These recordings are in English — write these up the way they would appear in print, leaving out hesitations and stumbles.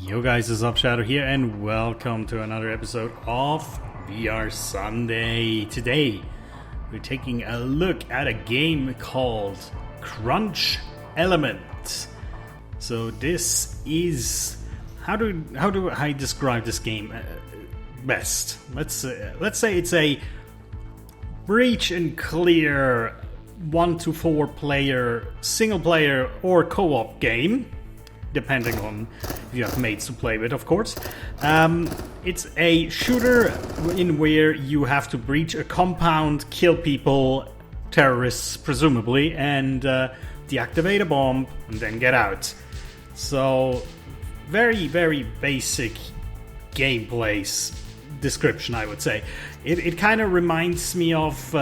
Yo guys, it's Up Shadow here and welcome to another episode of VR Sunday. Today we're taking a look at a game called Crunch Element. So this is... How do I describe this game best? Let's say it's a breach and clear 1 to 4 player single player or co-op game, depending on if you have mates to play with, of course. It's a shooter in where you have to breach a compound, kill people, terrorists presumably, and deactivate a bomb and then get out. So very, very basic gameplay description, I would say. It kind of reminds me of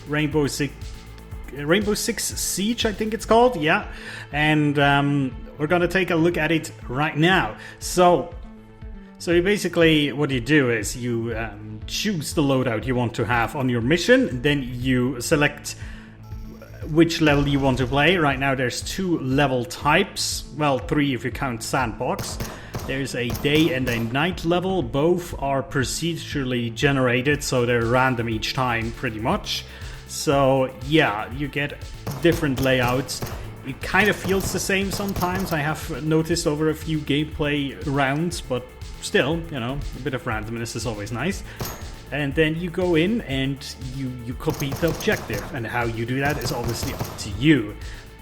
Rainbow Six Siege, I think it's called, yeah. And we're gonna take a look at it right now. So you basically, what you do is you choose the loadout you want to have on your mission, then you select which level you want to play. Right now there's 2 level types, well 3 if you count sandbox. There's a day and a night level. Both are procedurally generated, so they're random each time pretty much. So yeah, you get different layouts. It kind of feels the same sometimes, I have noticed over a few gameplay rounds, but still, you know, a bit of randomness is always nice. And then you go in and you complete the objective, and how you do that is obviously up to you.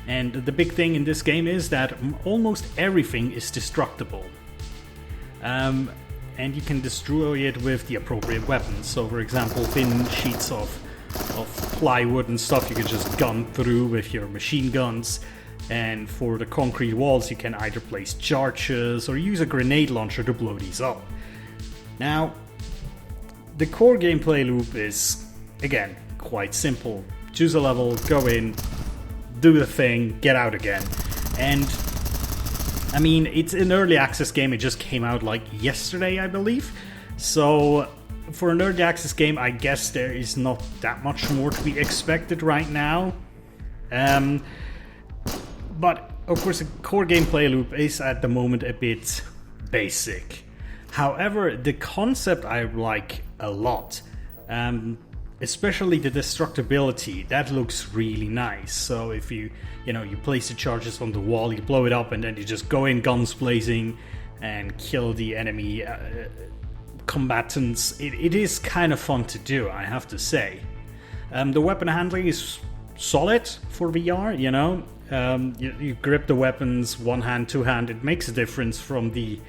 And the big thing in this game is that almost everything is destructible. And you can destroy it with the appropriate weapons. So for example, thin sheets of plywood and stuff you can just gun through with your machine guns, and for the concrete walls you can either place charges or use a grenade launcher to blow these up. Now, the core gameplay loop is, again, quite simple. Choose a level, go in, do the thing, get out again. And I mean, it's an early access game, it just came out like yesterday, I believe. So for an early access game, I guess there is not that much more to be expected right now. But of course, the core gameplay loop is at the moment a bit basic. However, the concept I like a lot, especially the destructibility. That looks really nice. So if you place the charges on the wall, you blow it up, and then you just go in guns blazing and kill the enemy combatants. It is kind of fun to do, I have to say. The weapon handling is solid for VR, you know. You grip the weapons one hand, two hand. It makes a difference from the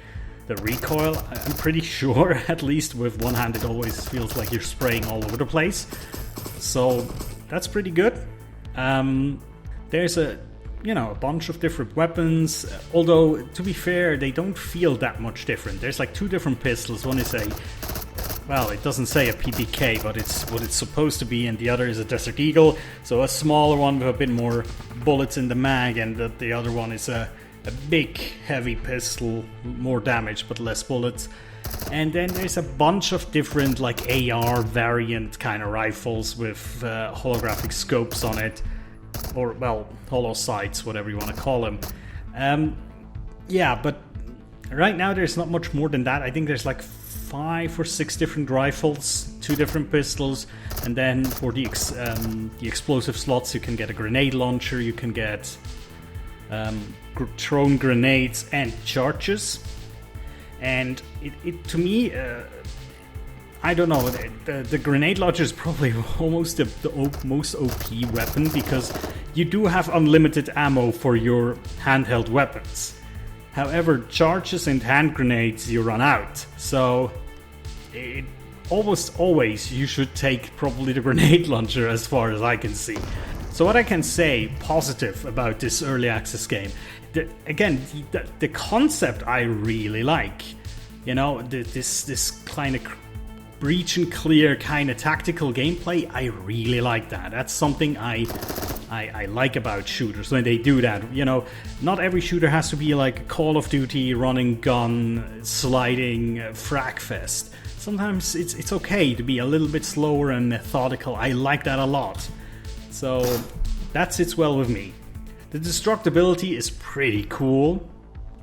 recoil. I'm pretty sure, at least with one hand, it always feels like you're spraying all over the place. So that's pretty good. There's a bunch of different weapons, although to be fair, they don't feel that much different. There's like 2 different pistols. One is it doesn't say a PPK, but it's what it's supposed to be, and the other is a Desert Eagle, so a smaller one with a bit more bullets in the mag, and the other one is a big heavy pistol, more damage but less bullets. And then there's a bunch of different like AR variant kind of rifles with holographic scopes on it, or well, holo sights, whatever you want to call them. Yeah, but right now there's not much more than that. I think there's like 5 or 6 different rifles, 2 different pistols, and then for the explosive slots you can get a grenade launcher, you can get thrown grenades and charges. And it to me, I don't know, the grenade launcher is probably almost the most OP weapon, because you do have unlimited ammo for your handheld weapons. However, charges and hand grenades you run out, so almost always you should take probably the grenade launcher, as far as I can see. So what I can say positive about this early access game, the concept I really like. You know, this kind of breach and clear kind of tactical gameplay, I really like that. That's something I like about shooters when they do that. You know, not every shooter has to be like Call of Duty, running gun, sliding, frag fest. Sometimes it's okay to be a little bit slower and methodical. I like that a lot. So that sits well with me. The destructibility is pretty cool.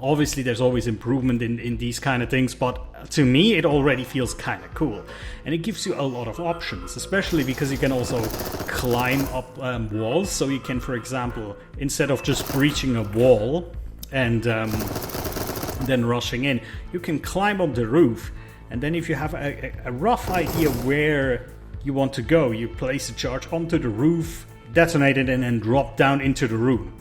Obviously, there's always improvement in these kind of things, but to me, it already feels kind of cool. And it gives you a lot of options, especially because you can also climb up walls. So you can, for example, instead of just breaching a wall and then rushing in, you can climb up the roof. And then if you have a rough idea where you want to go, you place a charge onto the roof, detonate it, and then drop down into the room.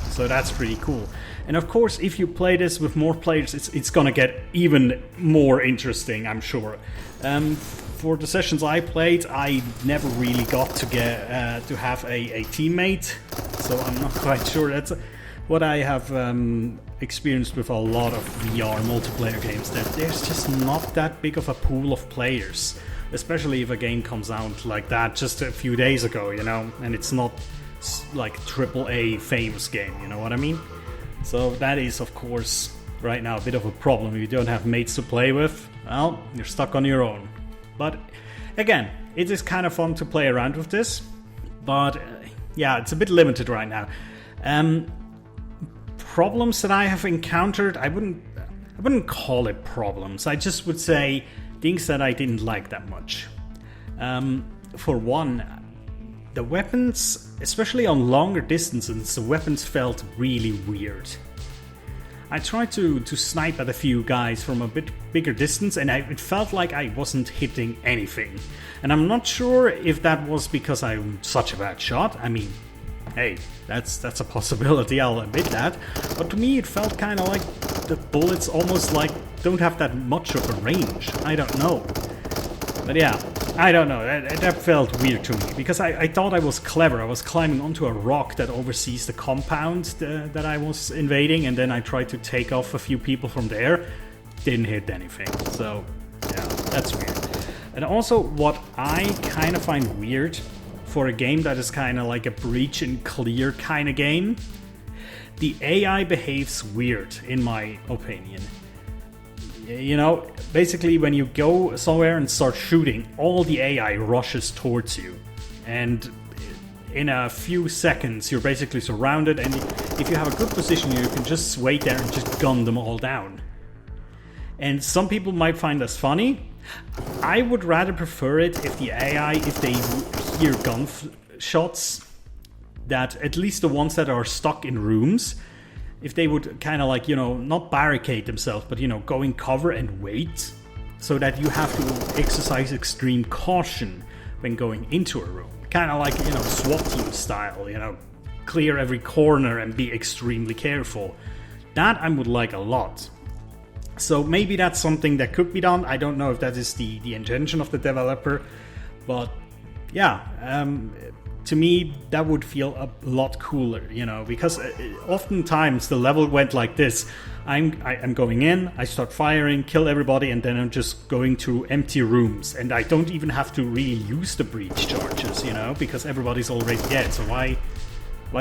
So that's pretty cool. And of course, if you play this with more players, it's gonna get even more interesting, I'm sure. For the sessions I played, I never really got to get to have a teammate, so I'm not quite sure. That's what I have experienced with a lot of VR multiplayer games, that there's just not that big of a pool of players, especially if a game comes out like that just a few days ago, you know, and it's not like AAA famous game, you know what I mean? So that is, of course, right now a bit of a problem. If you don't have mates to play with, well, you're stuck on your own. But again, it is kind of fun to play around with this, but yeah, it's a bit limited right now. Problems that I have encountered, I wouldn't call it problems. I just would say things that I didn't like that much. For one, the weapons, especially on longer distances, the weapons felt really weird. I tried to snipe at a few guys from a bit bigger distance, and it felt like I wasn't hitting anything. And I'm not sure if that was because I'm such a bad shot. I mean, hey, that's a possibility, I'll admit that. But to me, it felt kind of like the bullets almost like don't have that much of a range. I don't know. But yeah, I don't know. That felt weird to me, because I thought I was clever. I was climbing onto a rock that oversees the compound that I was invading, and then I tried to take off a few people from there. Didn't hit anything. So yeah, that's weird. And also, what I kind of find weird for a game that is kind of like a breach and clear kind of game, the AI behaves weird, in my opinion. You know, basically when you go somewhere and start shooting, all the AI rushes towards you. And in a few seconds, you're basically surrounded, and if you have a good position, you can just wait there and just gun them all down. And some people might find this funny. I would rather prefer it if the AI, if they hear gunshots, that at least the ones that are stuck in rooms, if they would kind of like, you know, not barricade themselves, but, you know, go in cover and wait, so that you have to exercise extreme caution when going into a room. Kind of like, you know, SWAT team style, you know, clear every corner and be extremely careful. That I would like a lot. So maybe that's something that could be done. I don't know if that is the intention of the developer, but yeah, to me that would feel a lot cooler, you know, because oftentimes the level went like this. I'm going in, I start firing, kill everybody, and then I'm just going to empty rooms, and I don't even have to really use the breach charges, you know, because everybody's already dead. So why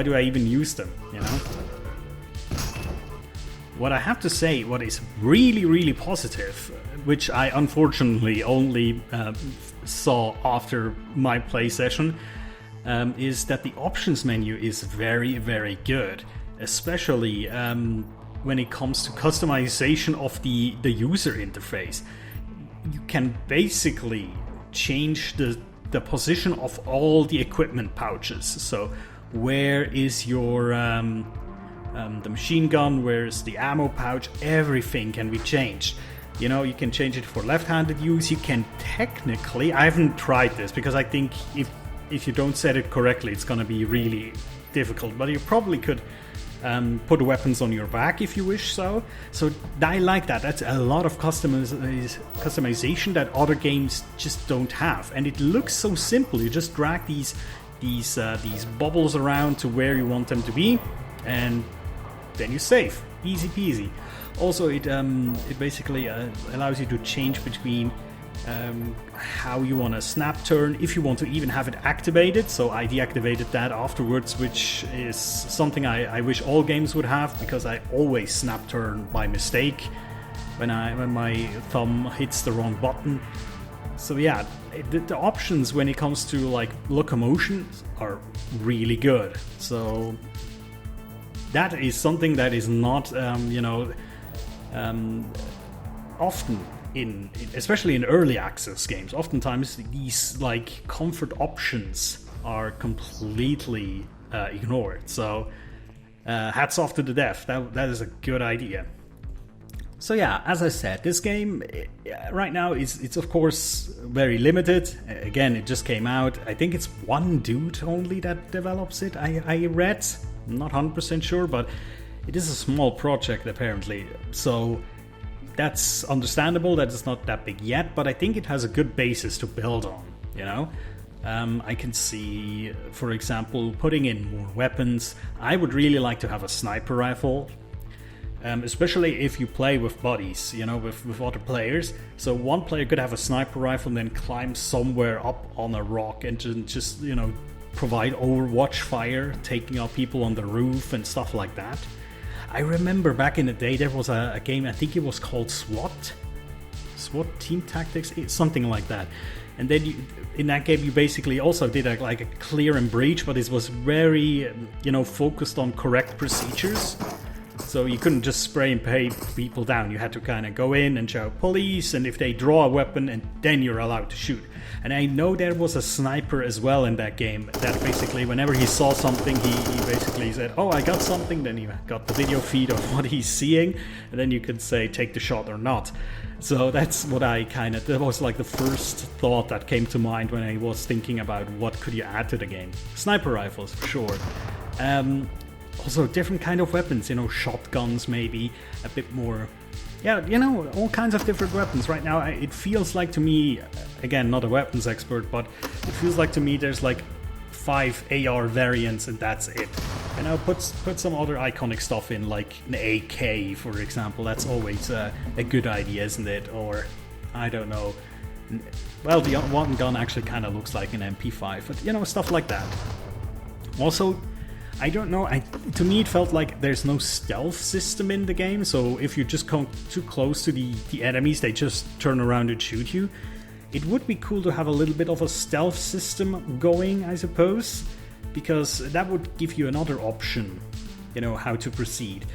do I even use them, you know? What I have to say, what is really, really positive, which I unfortunately only saw after my play session, is that the options menu is very, very good, especially when it comes to customization of the user interface. You can basically change the position of all the equipment pouches. So where is your the machine gun, where's the ammo pouch, everything can be changed. You know, you can change it for left-handed use. You can technically, I haven't tried this because I think if you don't set it correctly, it's gonna be really difficult, but you probably could put weapons on your back if you wish so. So I like that. That's a lot of customization that other games just don't have, and it looks so simple. You just drag these bubbles around to where you want them to be, and then you save. Easy peasy. Also, it basically allows you to change between how you want to snap turn, if you want to even have it activated. So I deactivated that afterwards, which is something I wish all games would have, because I always snap turn by mistake when my thumb hits the wrong button. So yeah, the options when it comes to like locomotion are really good. So that is something that is not, Often especially in early access games, oftentimes these like comfort options are completely ignored. So hats off to the dev. That is a good idea. So yeah, as I said, this game right now it's of course very limited. Again, it just came out. I think it's one dude only that develops it. I read, I'm not 100% sure, but it is a small project apparently. So that's understandable that it's not that big yet, but I think it has a good basis to build on, you know? I can see, for example, putting in more weapons. I would really like to have a sniper rifle, especially if you play with buddies, you know, with other players. So one player could have a sniper rifle and then climb somewhere up on a rock and just, you know, provide overwatch fire, taking out people on the roof and stuff like that. I remember back in the day there was a game, I think it was called SWAT Team Tactics, something like that. And then in that game you basically also did like a clear and breach, but it was very, you know, focused on correct procedures. So you couldn't just spray and pay people down. You had to kind of go in and shout police, and if they draw a weapon, and then you're allowed to shoot. And I know there was a sniper as well in that game that basically whenever he saw something, he basically said, oh, I got something. Then he got the video feed of what he's seeing, and then you could say take the shot or not. So that's what that was like the first thought that came to mind when I was thinking about what could you add to the game. Sniper rifles, for sure. Also different kind of weapons, you know, shotguns maybe, a bit more, yeah, you know, all kinds of different weapons. Right now it feels like to me, again, not a weapons expert, but it feels like to me there's like 5 AR variants and that's it. And I'll put some other iconic stuff in, like an AK, for example. That's always a good idea, isn't it? Or, I don't know, well, the one gun actually kind of looks like an MP5, but, you know, stuff like that. Also, I don't know, to me it felt like there's no stealth system in the game, so if you just come too close to the enemies, they just turn around and shoot you. It would be cool to have a little bit of a stealth system going, I suppose, because that would give you another option, you know, how to proceed.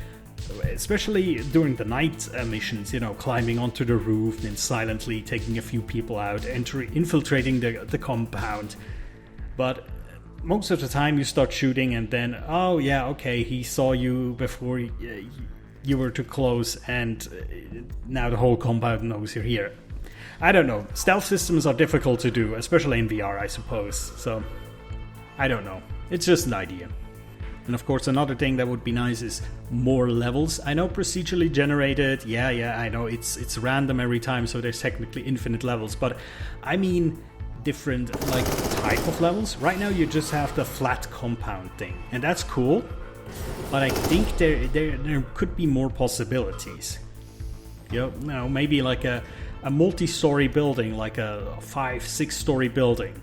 Especially during the night missions, you know, climbing onto the roof and silently taking a few people out, infiltrating the compound. But most of the time you start shooting and then, oh yeah, okay, he saw you before you were too close and now the whole compound knows you're here. I don't know. Stealth systems are difficult to do, especially in VR, I suppose. So, I don't know. It's just an idea. And of course, another thing that would be nice is more levels. I know procedurally generated, yeah, I know it's random every time, so there's technically infinite levels, but I mean different like type of levels. Right now you just have the flat compound thing, and that's cool, but I think there could be more possibilities. You know, maybe like a multi-story building, like a 5-6 story building,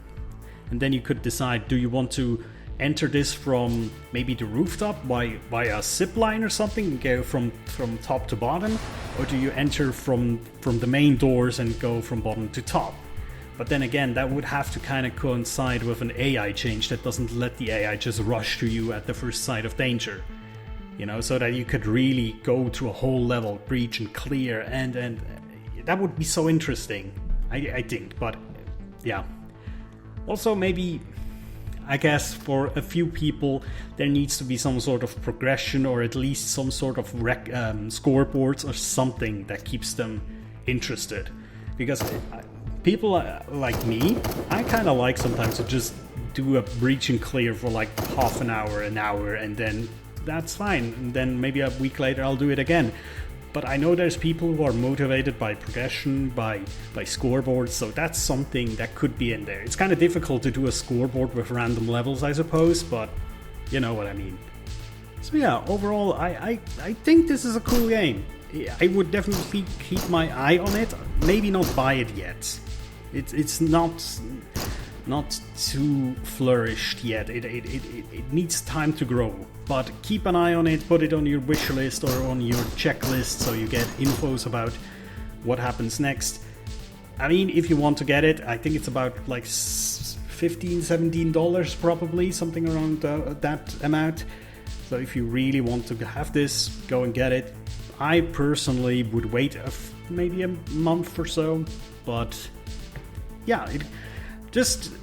and then you could decide, do you want to enter this from maybe the rooftop by a zip line or something and go from top to bottom, or do you enter from the main doors and go from bottom to top? But then again, that would have to kind of coincide with an AI change that doesn't let the AI just rush to you at the first sight of danger. You know, so that you could really go to a whole level, breach and clear, and that would be so interesting, I think. But yeah. Also, maybe, I guess for a few people, there needs to be some sort of progression, or at least some sort of scoreboards or something that keeps them interested. Because people like me, I kind of like sometimes to just do a breach and clear for like half an hour, and then that's fine. And then maybe a week later I'll do it again. But I know there's people who are motivated by progression, by scoreboards, so that's something that could be in there. It's kind of difficult to do a scoreboard with random levels, I suppose, but you know what I mean. So yeah, overall, I think this is a cool game. I would definitely keep my eye on it. Maybe not buy it yet. It's not too flourished yet. It needs time to grow. But keep an eye on it, put it on your wish list or on your checklist so you get infos about what happens next. I mean, if you want to get it, I think it's about like $15-17 probably, something around that amount. So if you really want to have this, go and get it. I personally would wait maybe a month or so, but yeah,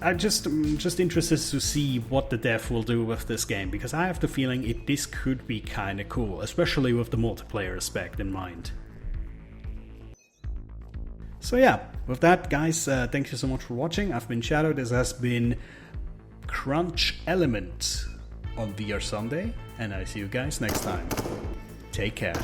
I'm just interested to see what the dev will do with this game, because I have the feeling this could be kind of cool, especially with the multiplayer aspect in mind. So yeah, with that, guys, thank you so much for watching. I've been Shadow. This has been Crunch Element on VR Sunday, and I see you guys next time. Take care.